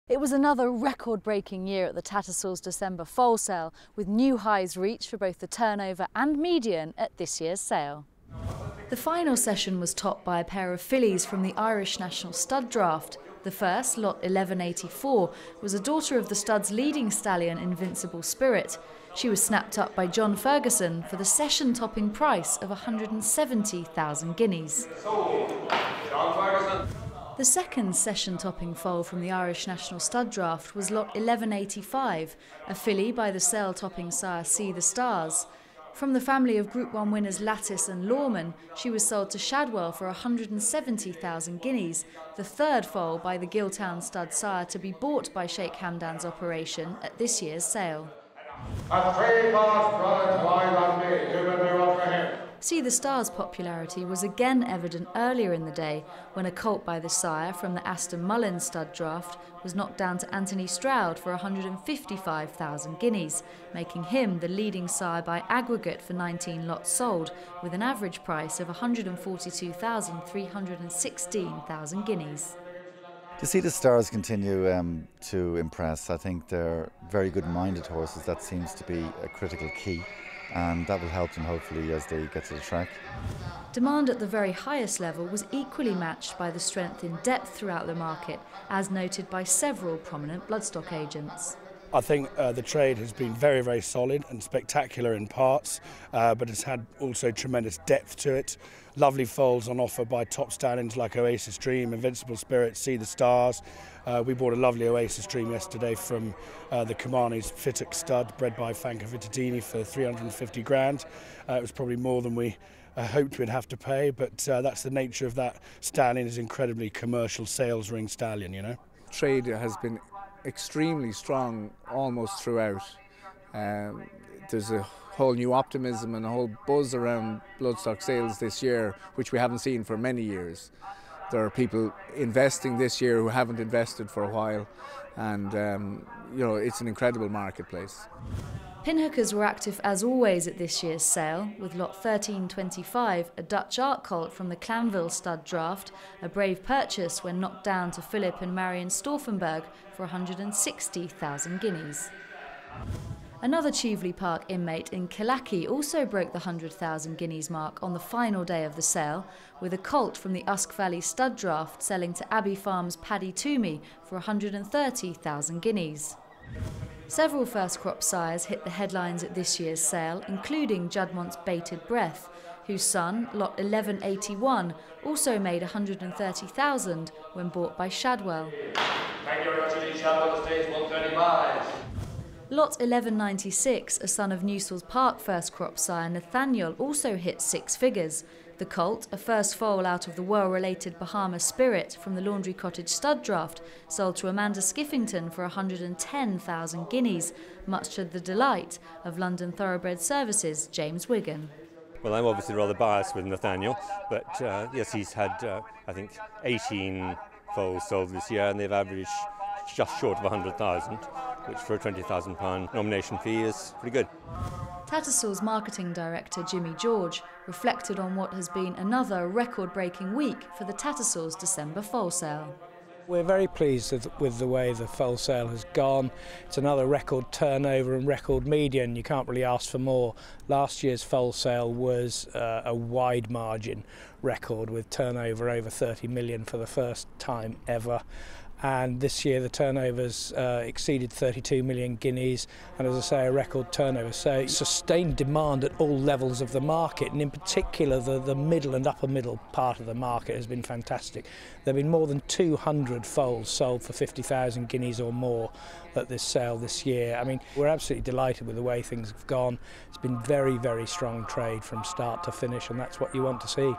It was another record-breaking year at the Tattersalls December Foal sale, with new highs reached for both the turnover and median at this year's sale. The final session was topped by a pair of fillies from the Irish National Stud Draft. The first, lot 1184, was a daughter of the stud's leading stallion Invincible Spirit. She was snapped up by John Ferguson for the session-topping price of 170,000 guineas. The second session-topping foal from the Irish National Stud Draft was lot 1185, a filly by the sale-topping sire See the Stars. From the family of Group 1 winners Lattice and Lawman, she was sold to Shadwell for 170,000 guineas, the third foal by the Giltown stud sire to be bought by Sheikh Hamdan's operation at this year's sale. See the Stars' popularity was again evident earlier in the day when a colt by the sire from the Aston Mullins stud draft was knocked down to Anthony Stroud for 155,000 guineas, making him the leading sire by aggregate for 19 lots sold, with an average price of 142,316 guineas. To see the Stars continue to impress, I think they're very good-minded horses. That seems to be a critical key, and that will help them hopefully as they get to the track. Demand at the very highest level was equally matched by the strength in depth throughout the market, as noted by several prominent bloodstock agents. I think the trade has been very, very solid and spectacular in parts, but it's had also tremendous depth to it. Lovely foals on offer by top stallions like Oasis Dream, Invincible Spirit, See the Stars. We bought a lovely Oasis Dream yesterday from the Kamani's Fittock stud, bred by Franco Vittadini for 350 grand. It was probably more than we hoped we'd have to pay, but that's the nature of that stallion, is incredibly commercial sales ring stallion, you know. Trade has been extremely strong almost throughout. There's a whole new optimism and a whole buzz around bloodstock sales this year, which we haven't seen for many years. There are people investing this year who haven't invested for a while, and it's an incredible marketplace. Pinhookers were active as always at this year's sale, with lot 1325, a Dutch art colt from the Clanville stud draft, a brave purchase when knocked down to Philip and Marion Stauffenberg for 160,000 guineas. Another Cheveley Park inmate in Killachy also broke the 100,000 guineas mark on the final day of the sale, with a colt from the Usk Valley stud draft selling to Abbey Farm's Paddy Toomey for 130,000 guineas. Several first crop sires hit the headlines at this year's sale, including Juddmont's Bated Breath, whose son, lot 1181, also made 130,000 when bought by Shadwell. Thank you very much indeed, Shadwell, the stage 135. Lot 1196, a son of Newsells Park first crop sire Nathaniel, also hit six figures. The colt, a first foal out of the well-related Bahama Spirit from the Laundry Cottage stud draft, sold to Amanda Skiffington for 110,000 guineas, much to the delight of London Thoroughbred Services' James Wigan. Well, I'm obviously rather biased with Nathaniel, but yes, he's had, I think, 18 foals sold this year, and they've averaged just short of 100,000, which for a £20,000 nomination fee is pretty good. Tattersalls marketing director Jimmy George reflected on what has been another record-breaking week for the Tattersalls December foal sale. We're very pleased with the way the foal sale has gone. It's another record turnover and record median. You can't really ask for more. Last year's foal sale was a wide margin record with turnover over 30 million for the first time ever. And this year the turnovers exceeded 32 million guineas, and as I say, a record turnover. So sustained demand at all levels of the market, and in particular the middle and upper middle part of the market has been fantastic. There have been more than 200 foals sold for 50,000 guineas or more at this sale this year. I mean, we're absolutely delighted with the way things have gone. It's been very, very strong trade from start to finish, and that's what you want to see.